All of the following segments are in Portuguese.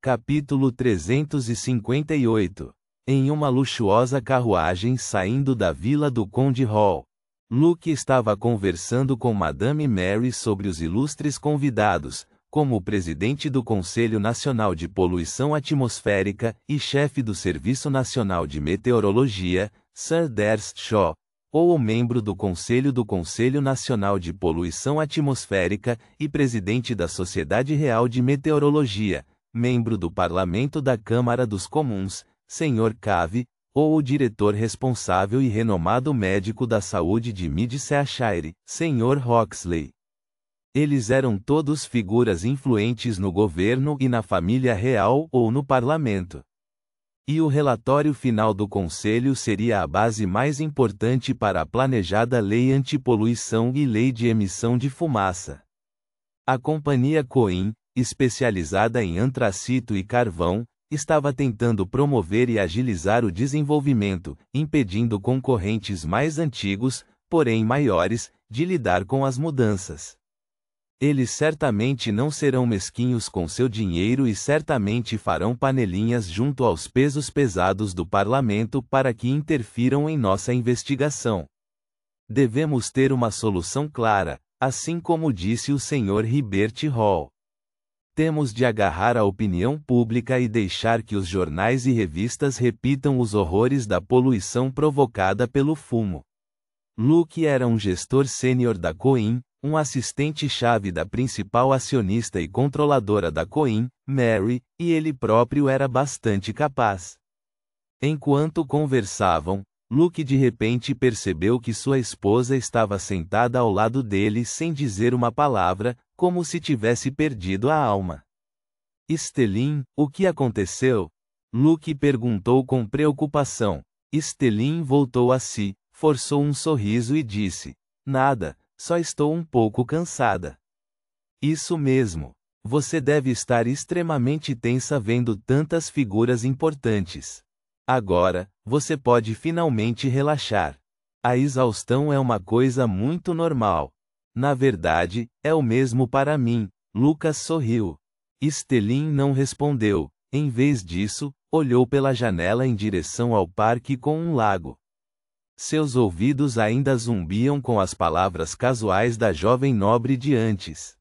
Capítulo 358. Em uma luxuosa carruagem saindo da vila do Conde Hall, Luke estava conversando com Madame Mary sobre os ilustres convidados, como o presidente do Conselho Nacional de Poluição Atmosférica e chefe do Serviço Nacional de Meteorologia, Sir Darcy Shaw, ou o membro do Conselho Nacional de Poluição Atmosférica e presidente da Sociedade Real de Meteorologia, membro do Parlamento da Câmara dos Comuns, Sr. Cave, ou o diretor responsável e renomado médico da saúde de Midshire, Sr. Hoxley. Eles eram todos figuras influentes no governo e na família real ou no parlamento. E o relatório final do Conselho seria a base mais importante para a planejada Lei Antipoluição e Lei de Emissão de Fumaça. A companhia Coin, especializada em antracito e carvão, estava tentando promover e agilizar o desenvolvimento, impedindo concorrentes mais antigos, porém maiores, de lidar com as mudanças. Eles certamente não serão mesquinhos com seu dinheiro e certamente farão panelinhas junto aos pesos pesados do parlamento para que interfiram em nossa investigação. Devemos ter uma solução clara, assim como disse o Sr. Herbert Hall. Temos de agarrar a opinião pública e deixar que os jornais e revistas repitam os horrores da poluição provocada pelo fumo. Luke era um gestor sênior da Coin, um assistente-chave da principal acionista e controladora da Coin, Mary, e ele próprio era bastante capaz. Enquanto conversavam, Luke de repente percebeu que sua esposa estava sentada ao lado dele sem dizer uma palavra, como se tivesse perdido a alma. Stellin, o que aconteceu? Luke perguntou com preocupação. Stellin voltou a si, forçou um sorriso e disse: Nada, só estou um pouco cansada. Isso mesmo. Você deve estar extremamente tensa vendo tantas figuras importantes. Agora, você pode finalmente relaxar. A exaustão é uma coisa muito normal. Na verdade, é o mesmo para mim. Lucas sorriu. Stellin não respondeu. Em vez disso, olhou pela janela em direção ao parque com um lago. Seus ouvidos ainda zumbiam com as palavras casuais da jovem nobre de antes.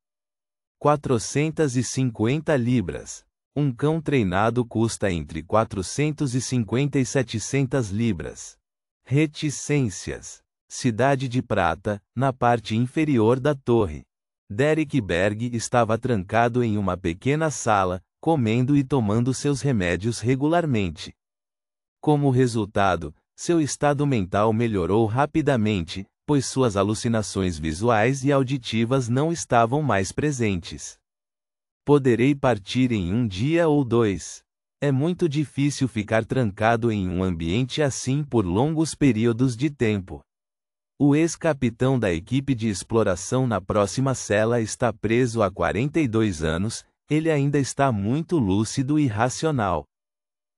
450 libras. Um cão treinado custa entre 450 e 700 libras. Reticências. Cidade de Prata, na parte inferior da torre. Derek Berg estava trancado em uma pequena sala, comendo e tomando seus remédios regularmente. Como resultado, seu estado mental melhorou rapidamente, pois suas alucinações visuais e auditivas não estavam mais presentes. Poderei partir em um dia ou dois. É muito difícil ficar trancado em um ambiente assim por longos períodos de tempo. O ex-capitão da equipe de exploração na próxima cela está preso há 42 anos, ele ainda está muito lúcido e racional.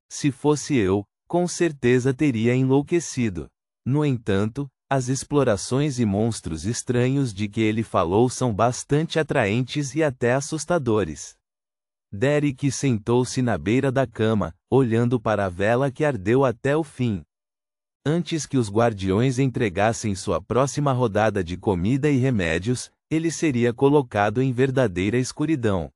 Se fosse eu, com certeza teria enlouquecido. No entanto, as explorações e monstros estranhos de que ele falou são bastante atraentes e até assustadores. Derek sentou-se na beira da cama, olhando para a vela que ardeu até o fim. Antes que os guardiões entregassem sua próxima rodada de comida e remédios, ele seria colocado em verdadeira escuridão.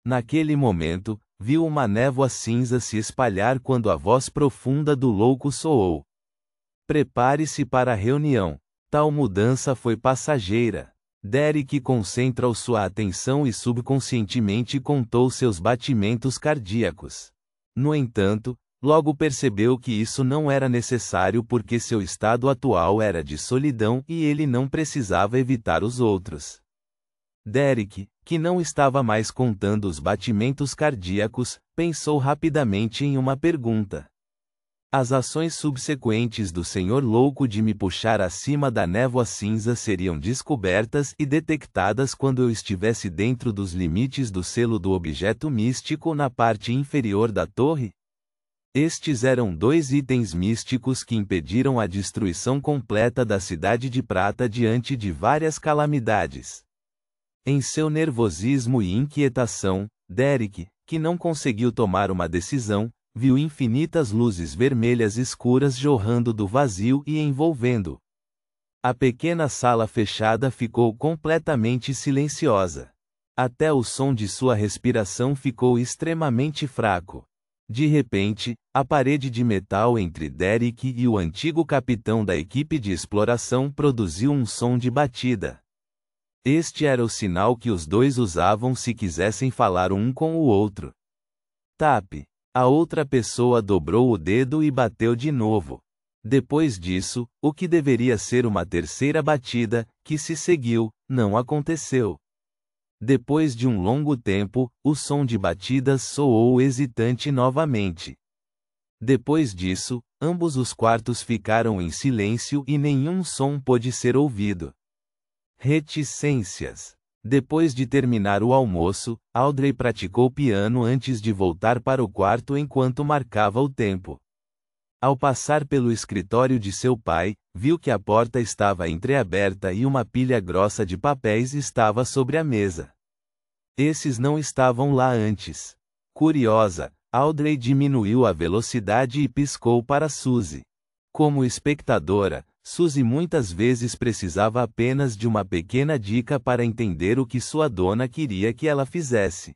Naquele momento, viu uma névoa cinza se espalhar quando a voz profunda do louco soou. Prepare-se para a reunião. Tal mudança foi passageira. Derek concentrou sua atenção e subconscientemente contou seus batimentos cardíacos. No entanto, logo percebeu que isso não era necessário porque seu estado atual era de solidão e ele não precisava evitar os outros. Derek, que não estava mais contando os batimentos cardíacos, pensou rapidamente em uma pergunta. As ações subsequentes do senhor louco de me puxar acima da névoa cinza seriam descobertas e detectadas quando eu estivesse dentro dos limites do selo do objeto místico na parte inferior da torre? Estes eram dois itens místicos que impediram a destruição completa da Cidade de Prata diante de várias calamidades. Em seu nervosismo e inquietação, Derek, que não conseguiu tomar uma decisão, viu infinitas luzes vermelhas escuras jorrando do vazio e envolvendo. A pequena sala fechada ficou completamente silenciosa. Até o som de sua respiração ficou extremamente fraco. De repente, a parede de metal entre Derek e o antigo capitão da equipe de exploração produziu um som de batida. Este era o sinal que os dois usavam se quisessem falar um com o outro. Tap. A outra pessoa dobrou o dedo e bateu de novo. Depois disso, o que deveria ser uma terceira batida, que se seguiu, não aconteceu. Depois de um longo tempo, o som de batidas soou hesitante novamente. Depois disso, ambos os quartos ficaram em silêncio e nenhum som pôde ser ouvido. Reticências. Depois de terminar o almoço, Audrey praticou piano antes de voltar para o quarto enquanto marcava o tempo. Ao passar pelo escritório de seu pai, viu que a porta estava entreaberta e uma pilha grossa de papéis estava sobre a mesa. Esses não estavam lá antes. Curiosa, Audrey diminuiu a velocidade e piscou para Suzy. Como espectadora, Suzy muitas vezes precisava apenas de uma pequena dica para entender o que sua dona queria que ela fizesse.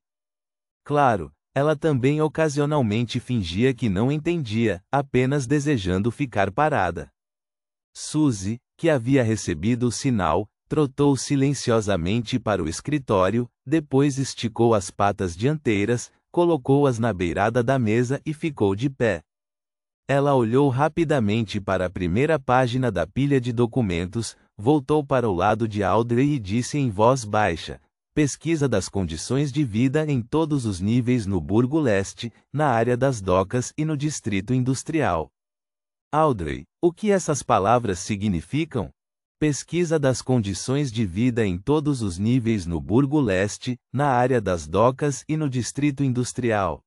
Claro, ela também ocasionalmente fingia que não entendia, apenas desejando ficar parada. Suzy, que havia recebido o sinal, trotou silenciosamente para o escritório, depois esticou as patas dianteiras, colocou-as na beirada da mesa e ficou de pé. Ela olhou rapidamente para a primeira página da pilha de documentos, voltou para o lado de Audrey e disse em voz baixa: pesquisa das condições de vida em todos os níveis no Burgo Leste, na área das docas e no distrito industrial. Audrey, o que essas palavras significam? Pesquisa das condições de vida em todos os níveis no Burgo Leste, na área das docas e no distrito industrial.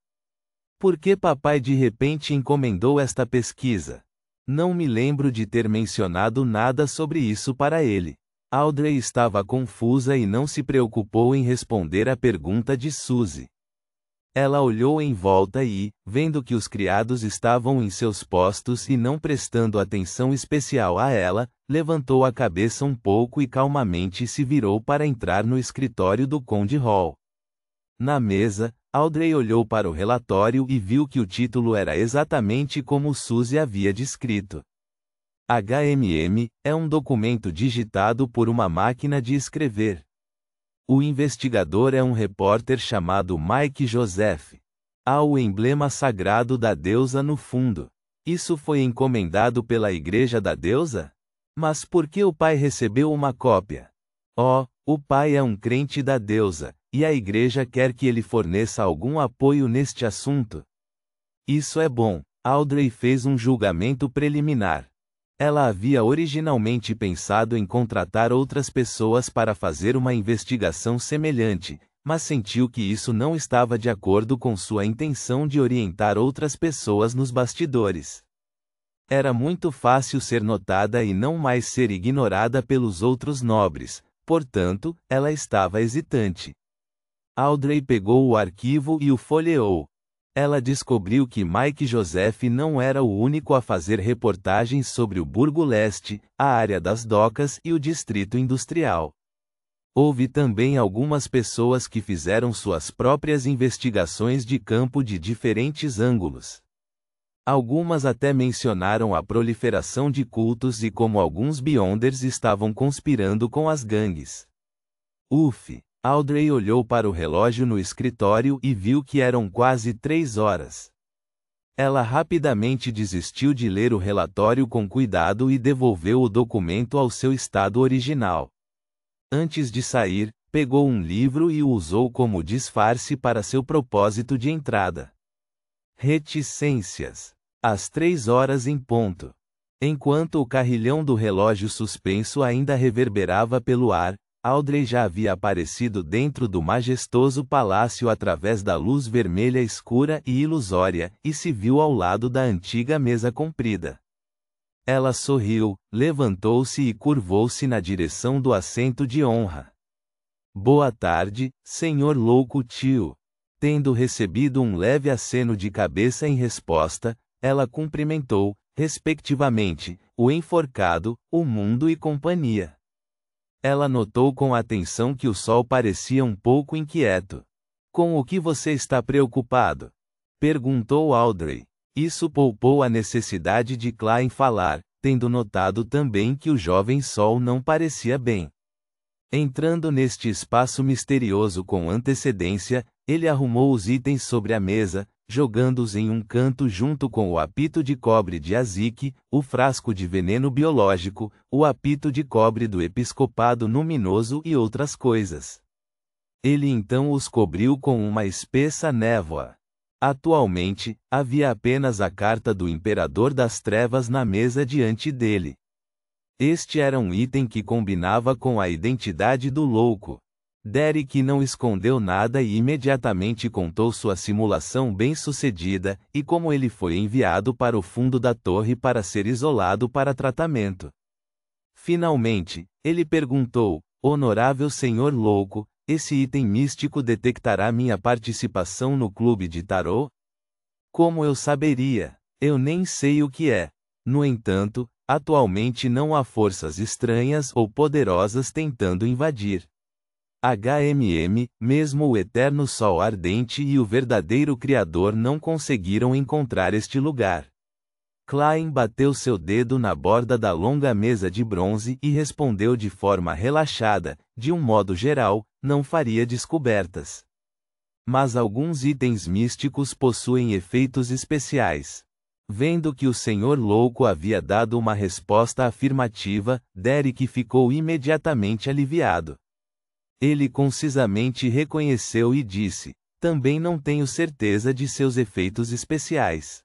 Por que papai de repente encomendou esta pesquisa? Não me lembro de ter mencionado nada sobre isso para ele. Audrey estava confusa e não se preocupou em responder à pergunta de Suzy. Ela olhou em volta e, vendo que os criados estavam em seus postos e não prestando atenção especial a ela, levantou a cabeça um pouco e calmamente se virou para entrar no escritório do Conde Hall. Na mesa, Audrey olhou para o relatório e viu que o título era exatamente como Suzy havia descrito. HMM é um documento digitado por uma máquina de escrever. O investigador é um repórter chamado Mike Joseph. Há o emblema sagrado da deusa no fundo. Isso foi encomendado pela Igreja da Deusa? Mas por que o pai recebeu uma cópia? O pai é um crente da deusa, e a igreja quer que ele forneça algum apoio neste assunto. Isso é bom. Audrey fez um julgamento preliminar. Ela havia originalmente pensado em contratar outras pessoas para fazer uma investigação semelhante, mas sentiu que isso não estava de acordo com sua intenção de orientar outras pessoas nos bastidores. Era muito fácil ser notada e não mais ser ignorada pelos outros nobres, portanto, ela estava hesitante. Audrey pegou o arquivo e o folheou. Ela descobriu que Mike Joseph não era o único a fazer reportagens sobre o Burgo Leste, a área das docas e o distrito industrial. Houve também algumas pessoas que fizeram suas próprias investigações de campo de diferentes ângulos. Algumas até mencionaram a proliferação de cultos e como alguns Beyonders estavam conspirando com as gangues. Audrey olhou para o relógio no escritório e viu que eram quase 3 horas. Ela rapidamente desistiu de ler o relatório com cuidado e devolveu o documento ao seu estado original. Antes de sair, pegou um livro e o usou como disfarce para seu propósito de entrada. Reticências. Às 3 horas em ponto. Enquanto o carrilhão do relógio suspenso ainda reverberava pelo ar, Audrey já havia aparecido dentro do majestoso palácio através da luz vermelha escura e ilusória, e se viu ao lado da antiga mesa comprida. Ela sorriu, levantou-se e curvou-se na direção do assento de honra. Boa tarde, Senhor Louco Tio. Tendo recebido um leve aceno de cabeça em resposta, ela cumprimentou, respectivamente, o enforcado, o mundo e companhia. Ela notou com atenção que o sol parecia um pouco inquieto. Com o que você está preocupado? Perguntou Audrey. Isso poupou a necessidade de Klein falar, tendo notado também que o jovem sol não parecia bem. Entrando neste espaço misterioso com antecedência, ele arrumou os itens sobre a mesa, jogando-os em um canto junto com o apito de cobre de Azik, o frasco de veneno biológico, o apito de cobre do episcopado luminoso e outras coisas. Ele então os cobriu com uma espessa névoa. Atualmente, havia apenas a carta do Imperador das Trevas na mesa diante dele. Este era um item que combinava com a identidade do louco. Derek não escondeu nada e imediatamente contou sua simulação bem-sucedida, e como ele foi enviado para o fundo da torre para ser isolado para tratamento. Finalmente, ele perguntou, Honorável Senhor Louco, esse item místico detectará minha participação no clube de tarô? Como eu saberia? Eu nem sei o que é. No entanto, atualmente não há forças estranhas ou poderosas tentando invadir. Mesmo o eterno sol ardente e o verdadeiro Criador não conseguiram encontrar este lugar. Klein bateu seu dedo na borda da longa mesa de bronze e respondeu de forma relaxada, de um modo geral, não faria descobertas. Mas alguns itens místicos possuem efeitos especiais. Vendo que o Senhor Louco havia dado uma resposta afirmativa, Derek ficou imediatamente aliviado. Ele concisamente reconheceu e disse, também não tenho certeza de seus efeitos especiais.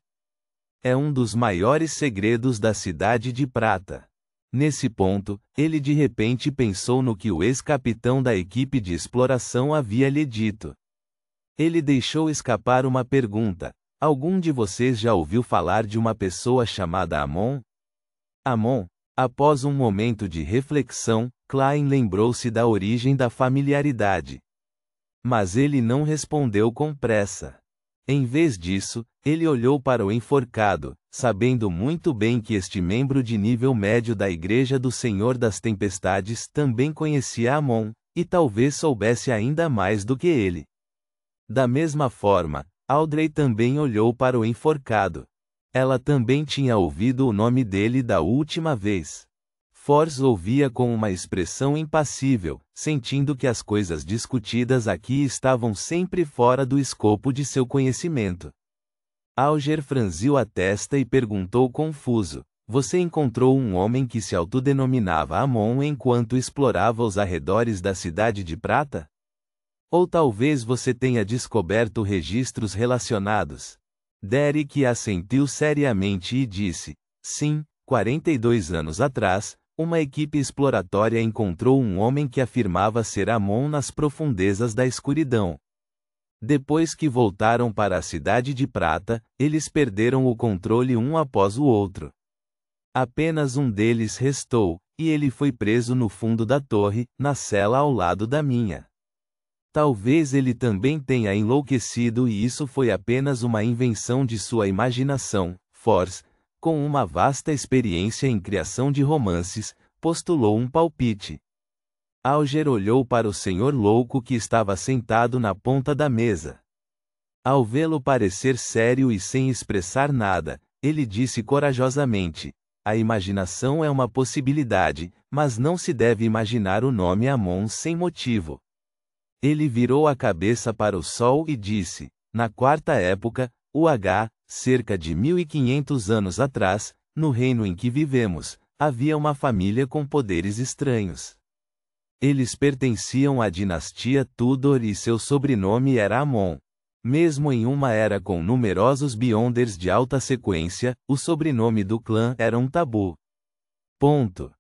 É um dos maiores segredos da Cidade de Prata. Nesse ponto, ele de repente pensou no que o ex-capitão da equipe de exploração havia lhe dito. Ele deixou escapar uma pergunta. Algum de vocês já ouviu falar de uma pessoa chamada Amon? Amon. Após um momento de reflexão, Klein lembrou-se da origem da familiaridade. Mas ele não respondeu com pressa. Em vez disso, ele olhou para o enforcado, sabendo muito bem que este membro de nível médio da Igreja do Senhor das Tempestades também conhecia Amon, e talvez soubesse ainda mais do que ele. Da mesma forma, Audrey também olhou para o enforcado. Ela também tinha ouvido o nome dele da última vez. Force ouvia com uma expressão impassível, sentindo que as coisas discutidas aqui estavam sempre fora do escopo de seu conhecimento. Alger franziu a testa e perguntou confuso, você encontrou um homem que se autodenominava Amon enquanto explorava os arredores da Cidade de Prata? Ou talvez você tenha descoberto registros relacionados? Derek assentiu seriamente e disse, sim, 42 anos atrás, uma equipe exploratória encontrou um homem que afirmava ser Amon nas profundezas da escuridão. Depois que voltaram para a Cidade de Prata, eles perderam o controle um após o outro. Apenas um deles restou, e ele foi preso no fundo da torre, na cela ao lado da minha. Talvez ele também tenha enlouquecido e isso foi apenas uma invenção de sua imaginação. Force, com uma vasta experiência em criação de romances, postulou um palpite. Alger olhou para o senhor louco que estava sentado na ponta da mesa. Ao vê-lo parecer sério e sem expressar nada, ele disse corajosamente, a imaginação é uma possibilidade, mas não se deve imaginar o nome Amon sem motivo. Ele virou a cabeça para o sol e disse, na quarta época, cerca de 1500 anos atrás, no reino em que vivemos, havia uma família com poderes estranhos. Eles pertenciam à dinastia Tudor e seu sobrenome era Amon. Mesmo em uma era com numerosos Beyonders de alta sequência, o sobrenome do clã era um tabu. Ponto.